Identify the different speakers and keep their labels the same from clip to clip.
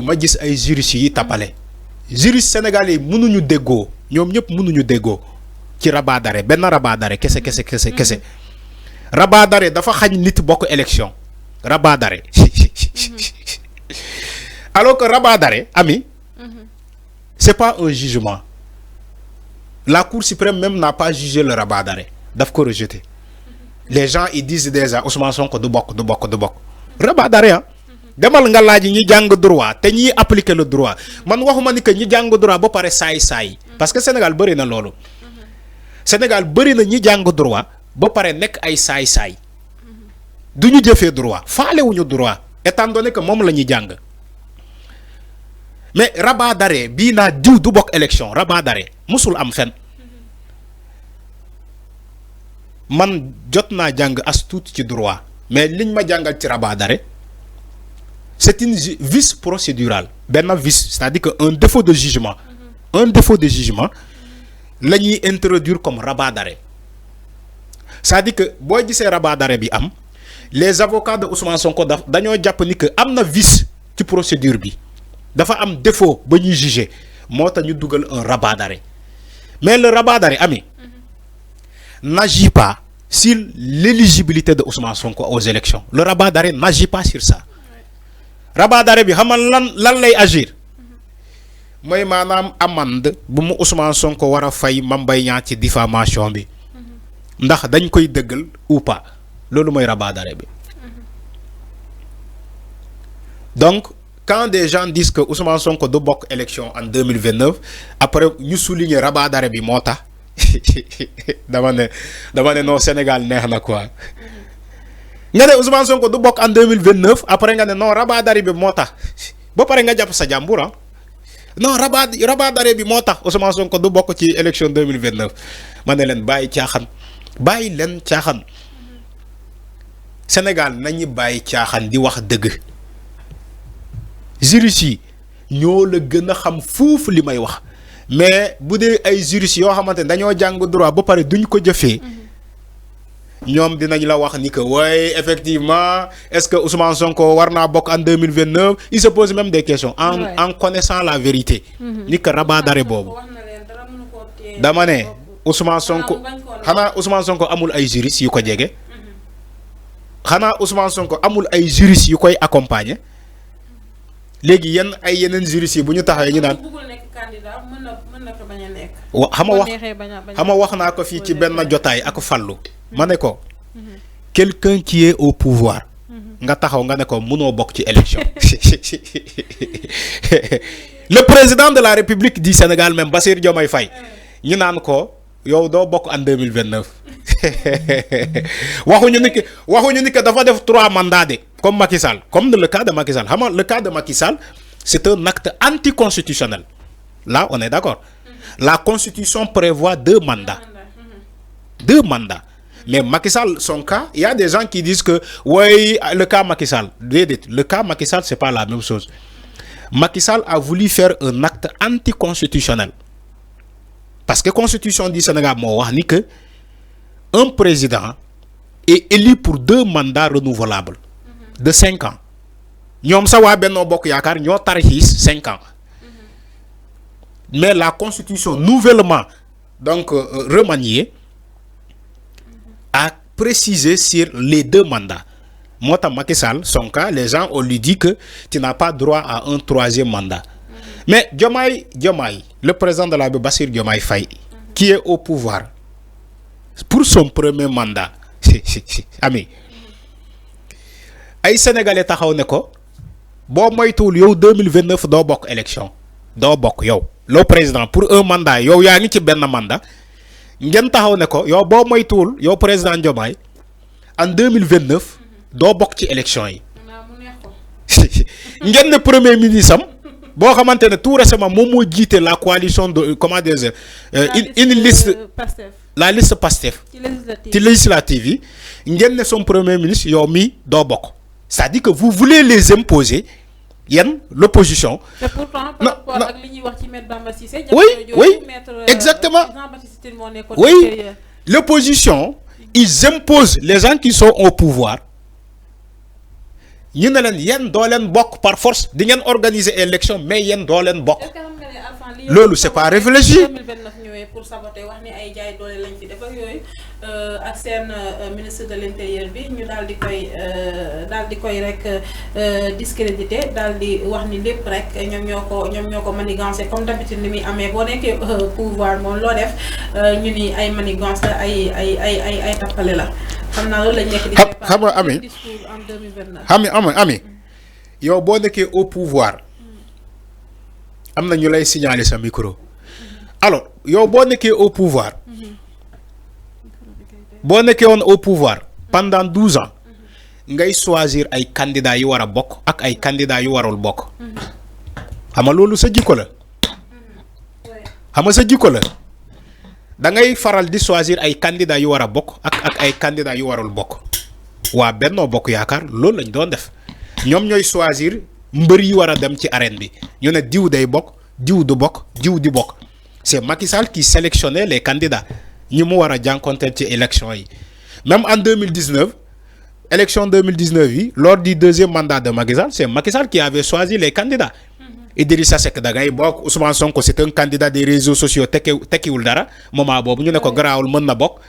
Speaker 1: ma gis ay juristes yi tapale juristes sénégalais mënuñu déggoo ñoom ñëpp mënuñu déggoo ci rabat d'arrêt benn rabat d'arrêt kese rabat d'arrêt dafa xañ nit bokk élection rabat d'arrêt alors que rabat d'arrêt ami c'est pas un jugement la Cour suprême même n'a pas jugé le rabat d'arrêt daf ko rejeté les gens ils disent déjà Ousmane Sonko du bokk rabat d'arrêt hein demal nga laaj ñi jàng droit te ñi appliquer le droit man waxuma ni que ñi jàng droit ba pare saay parce que Sénégal bëri na loolu Sénégal bëri na ñi jàng droit ba pare nekk ay saay du ñu jëfee droit faalewuñu droit étant donné que moom la ñuy jàng mais rabat d'arrêt bii naa diw du bokk élection rabat d'arrêt musul am fen man jot naa jàng as tuut ci droit mais liñ ma jàngal ci rabat d'arrêt c'est une vice procédurale benn vice c'est-à-dire que un défaut de jugement la ñuy introduire comme rabat d'arrêt c'est-à-dire que boo gisee rabat d'arrêt bi am les avocats de Ousmane Sonko dañoo jàpp ni que am na vice ci procédure bi dafa am défaut ba ñuy juger moo tax ñu dugal un rabat d'arrêt mais le rabat d'arrêt ami n'agit pas sur l'éligibilité de Ousmane Sonko aux élections le rabat d'arrêt n'agit pas sur ça rabat d'arrêt bi xamal lan lay agir mooy maanaam amende bu mu Ousmane Sonko war a fay Mame Mbaye Niang ci diffamation bi ndax dañ koy dëggal ou pas loolu mooy rabat d'arrêt bi donc quand des gens disent que Ousmane Sonko du bokk élection en 2029 après ñu souligner rabat d'arrêt bi moo tax dama ne non Sénégal neex na quoi nga ne Ousmane Sonko du bokk en 2029 après nga ne non rabat d'arrêt bi moo tax ba pare nga jàpp sa jàmbur non rabat d'arrêt bi moo tax Ousmane Sonko du bokk ci élection 2029 ma ne leen bàyyi leen caaxaan Sénégal nañu bàyyi caaxaan di wax dëgg juristes yi ñoo la gën a xam fuuf li may wax mais bu dee ay juristes yoo xamante ne dañoo jàng droit ba pare duñ ko jëfee ñoom dinañ la wax ni que ouais effectivement est-ce que Ousmane Sonko war naa bokk en 2029 il se pose même des questions en connaissant la vérité ni que rabat d'arrêt boobu dama ne Ousmane Sonko xanaa Ousmane Sonko amul ay juristes yu ko jege xanaa Ousmane Sonko amul ay juristes yu koy accompagner léegi yeneen juristes yi bu ñu taxawee ñu naan xam nga wax naa ko fii ci benn jotaay ak Fallou ma ne ko quelqu'un qui est au pouvoir nga taxaw nga ne ko mënoo bokk ci élection le président de la République du Sénégal même Bassirou Diomaye Faye ñu naan ko yow doo bokk en 2029 waxuñu ni que dafa def 3 mandats de comme Macky Sall comme le cas de Macky Sall xam nga le cas de Macky Sall c'est un acte anticonstitutionnel là on est d'accord la constitution prévoit 2 mandats mais Macky Sall son cas il y a des gens qui disent que oui le cas Macky Sall le cas Macky Sall c'est pas la même chose Macky Sall a voulu faire un acte anticonstitutionnel parce que constitution du Sénégal moo wax ni que un président est élu pour 2 mandats renouvelables de 5 ans ñoom sa waa Benno Bokk Yaakaar ñoo tarxiis 5 ans mais la constitution nouvellement donc remaniée a précisé sur les 2 mandats moo tax Macky Sall son cas les gens on lui dit que tu n'as pas droit à un 3e mandat mais Diomaye le président de la Bassirou Diomaye Faye qui est au pouvoir pour son premier mandat ami ay sénégalais taxaw ne ko boo moytuwul yow 2029 doo bokk élection doo bokk yow le président pour un mandat yow yaa ngi ci benn mandat ngeen taxaw ne ko yow boo moytuwul yow président Diomaye en 2029 doo bokk ci élection yi ngeen ne premier ministre am boo xamante ne tout récemment moom moo jiite la coalition de comment dire une liste la liste Pastef ci législative yi ngeen ne son premier ministre yow mi doo bokk c'est-à-dire que vous voulez les imposer yéen l'opposition.
Speaker 2: te pourtant par rapport ak li ñuy wax ci Maître Bamba Cissé.
Speaker 1: oui exactement oui l'opposition ils imposent les gens qui sont au pouvoir ñu ne leen yéen doo leen bokk par force di ngeen organiser élection mais yéen doo leen bokk. loolu c'est pas réfléchi.
Speaker 2: 2029 ñëwee pour saboter wax ni ay jaay doole lañ fi def ak yooyu ak seen ministre de l'intérieur bi ñu daal di koy rek discrédité daal di wax ni lépp rek ñoom ñoo ko manigancé comme d'habitude ni muy amee boo nekkee pouvoir moom loo def ñu ni ay manigance la ay tappale la xam naa loolu lañ nekk di
Speaker 1: xam nga Ami
Speaker 2: discours en 2029
Speaker 1: xam nga Ami yow boo nekkee au pouvoir am na ñu lay signaler sa micro alors yow boo nekkee au pouvoir boo nekkee woon au pouvoir pendant 12 ans ngay choisir ay candidats yu war a bokk ak ay candidats yu warul bokk xam nga loolu sa jikko la xam nga sa jikko la da ngay faral di choisir ay candidats yu war a bokk ak ay candidats yu warul bokk waa Benno Bokk Yaakaar loolu lañ doon def ñoom ñooy choisir mbër yi war a dem ci arène bi ñu ne diw day bokk diw du bokk diw di bokk c'est Macky Sall qui sélectionnait les candidats ñi mu war a jànkonteel ci élection yi même en 2019 élection 2019 yi lors du deuxième mandat de Macky Sall c'est Macky Sall qui avait choisi les candidats. Idrissa Seck da ngay bokk Ousmane Sonko c'est un candidat des réseaux sociaux tekkiwul dara moment boobu ñu ne ko garaawul mën na bokk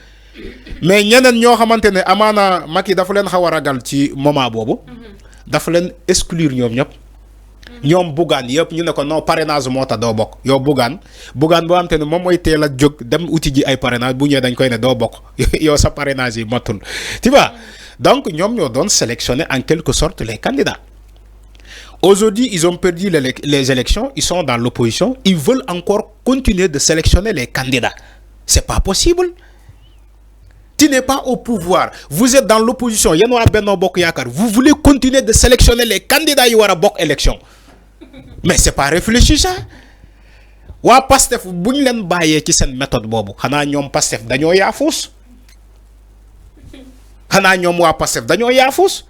Speaker 1: mais ñeneen ñoo xamante ne amaana Macky dafa leen xaw a ragal ci moment boobu. dafa leen exclure ñoom ñëpp ñoom Bougane yëpp ñu ne ko non parrainage moo tax doo bokk yow Bougane boo xam te ne moom mooy teel a jóg dem uti ji ay parrainage bu ñëwee dañ koy ne doo bokk yow sa parrainage yi matul tu vois donc ñoom ñoo doon sélectionner en quelque sorte les candidats aujourd'hui ils ont perdu les élections ils sont dans l'opposition ils veulent encore continuer de sélectionner les candidats c'est pas possible. Tu n'es pas au pouvoir, vous êtes dans l'opposition, yéen waa Benno Bokk Yaakaar, vous voulez continuer de sélectionner les candidats yu war a bokk élection mais c'est pas réfléchi ça waa Pastef bu ñu leen bàyyee ci seen méthode boobu xanaa ñoom Pastef dañoo yaafuus xanaa ñoom waa Pastef dañoo yaafuus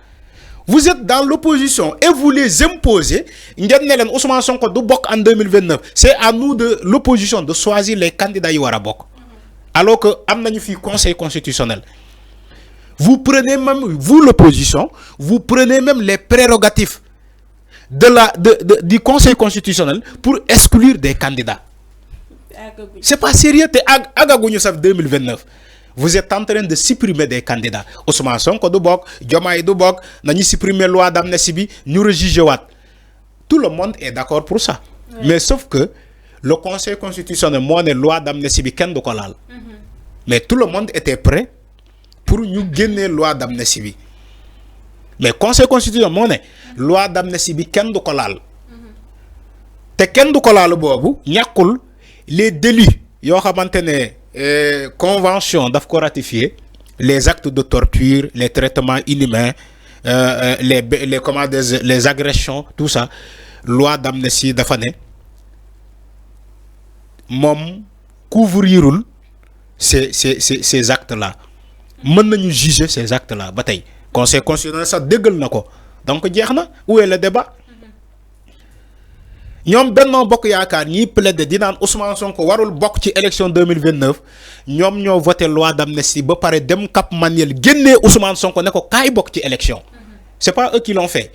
Speaker 1: vous êtes dans l'opposition et vous les imposez ngeen ne leen Ousmane Sonko du bokk en 2029 c'est à nous de l'opposition de choisir les candidats yu war a bokk. Alors que am nañu fi conseil constitutionnel vous prenez même vous l'opposition vous prenez même les prérogatives du conseil constitutionnel pour exclure des candidats c'est pas sérieux te agaguñu sax 2029 vous êtes en train de supprimer des candidats Ousmane Sonko du bokk Diomaye du bokk nañu supprimer loi d'amnistie bi ñu rejuger waat tout le monde est d'accord pour ça mais sauf que le conseil constitutionnel moo ne loi d'amnistie bi kenn du ko laal mais tout le monde était prêt pour ñu génnee loi d'amnistie bi mais conseil constitutionnel moo ne loi d'amnistie bi kenn du ko laal te kenn du ko laal boobu ñàkkul les délits yoo xamante ne convention daf ko ratifier les actes de torture les traitements inhumains les comment dire les agressions tout ça loi d'amnistie dafa ne moom couvrirul ces actes là mën nañu juger ces actes là ba tey conseil constitutionnel sax déggal na ko donc jeex na où est le débat ñoom Benno Bokk Yaakaar ñiy plaider di naan Ousmane Sonko warul bokk ci élection 2029 ñoom ñoo voté loi d'amnistie ba pare dem Cap Manuel génnee Ousmane Sonko ne ko kaay bokk ci élection c'est pas eux qui l'ont fait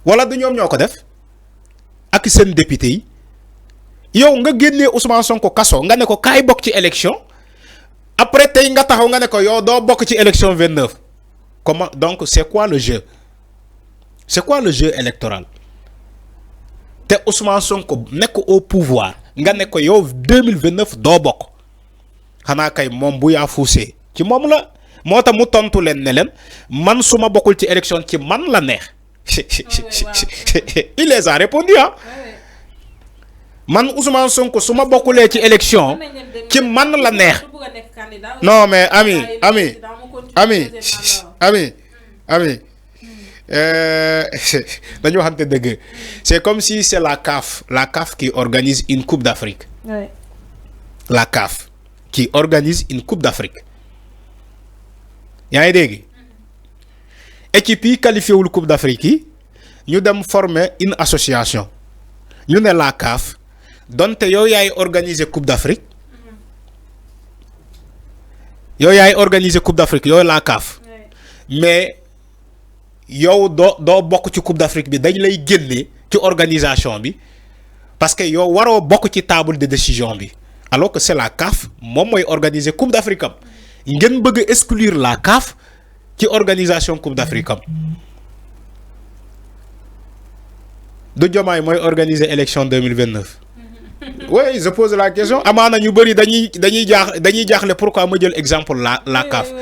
Speaker 1: wala du ñoom ñoo ko def ak seen député yi. yow nga génnee Ousmane Sonko kaso nga ne ko kaay bokk ci élection après tey nga taxaw nga ne ko yow doo bokk ci élection 29 comment donc c'est quoi le jeu électoral te Ousmane Sonko nekk au pouvoir nga ne ko yow 2029 doo bokk xanaa kay moom bu yaa fuusee ci moom la moo tax mu tontu leen ne leen man su ma bokkul ci élection ci man la neex il les a répondu ah. man Ousmane Sonko su ma bokkulee ci élection ci man la neex non mais ami dañu waxante dëgg c'est comme si c'est la CAF qui organise une coupe d'Afrique la CAF qui organise une coupe d'Afrique yaa ngi dégg équipe yi qualifié wul coupe d'Afrique yi ñu dem former une association ñu ne la CAF donte yow yaay organiser coupe d'Afrique yow la CAF mais yow do bokk ci Coupe d'Afrique bi dañ lay génne ci organisation bi parce que yow waro bokk ci table de décision bi alors que c'est la CAF moom mooy organiser Coupe d'Afrique am ngeen bëgg exclure la CAF ci organisation Coupe d'Afrique am du Diomaye mooy organiser élection 2029. Oui, je pose la question amaana ñu bëri dañuy jaaxle pourquoi ma jël exemple la CAF.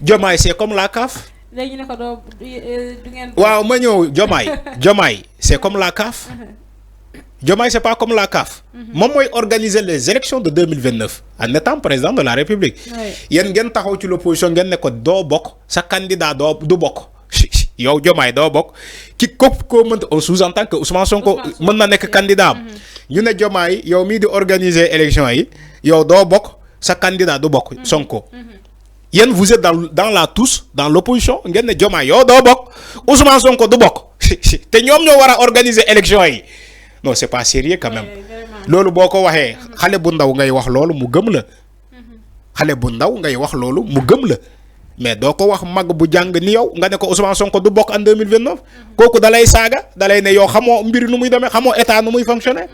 Speaker 1: Diomaye c'est comme la CAF.
Speaker 2: léegi ne ko do du ngeen.
Speaker 1: waaw ma ñëw Diomaye c'est comme la CAF. Diomaye c'est pas comme la CAF. moom mooy organiser les élections de 2029 en étant président de la République. yéen ngeen taxaw ci l'opposition ngeen ne ko doo bokk sa candidat du bokk. yow Diomaye doo bokk ki képp koo mënta on sous-entend que Ousmane Sonko mën na nekk candidat am ñu ne Diomaye yow mii di organiser élection yi yow doo bokk sa candidat du bokk Sonko yéen vous êtes dans la touche dans l'opposition ngeen ne Diomaye yow doo bokk Ousmane Sonko du bokk te ñoom ñoo war a organiser élection yi non c'est pas sérieux quand même loolu boo ko waxee xale bu ndaw ngay wax loolu mu gëm la xale bu ndaw ngay wax loolu mu gëm la mais doo ko wax mag bu jàng ni yow nga ne ko Ousmane Sonko du bokk en 2029 kooku dalay saaga dalay ne yow xamoo mbir nu muy demee xamoo état nu muy fonctionner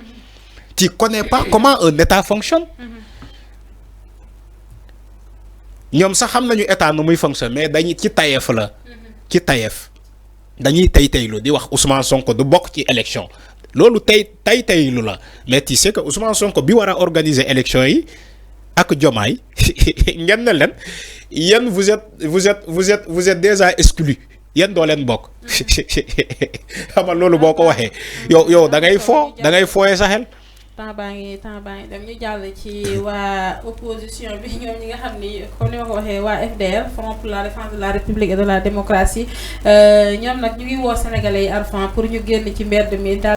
Speaker 1: tu connais pas comment un état fonctionne ñoom sax xam nañu état nu muy fonctionner mais dañuy ci tayeef la ci tayeef dañuy taylu di wax Ousmane Sonko du bokk ci élection loolu taylu la mais tu sais que Ousmane Sonko bi war a organiser élection yi ak Diomaye ngeen ne leen yéen vous êtes déjà exclu yéen doo leen bokk xam nga loolu boo ko waxee yow da ngay fooye sa xel.
Speaker 2: temps baa ngi dem ñu jàll ci waa opposition bi ñoom ñi nga xam ni comme ni ma ko waxee waa FDR Front pour la défense de la République et de la démocratie ñoom nag ñu ngi woo Sénégalais yi Arfan pour ñu génn ci mbedd mi.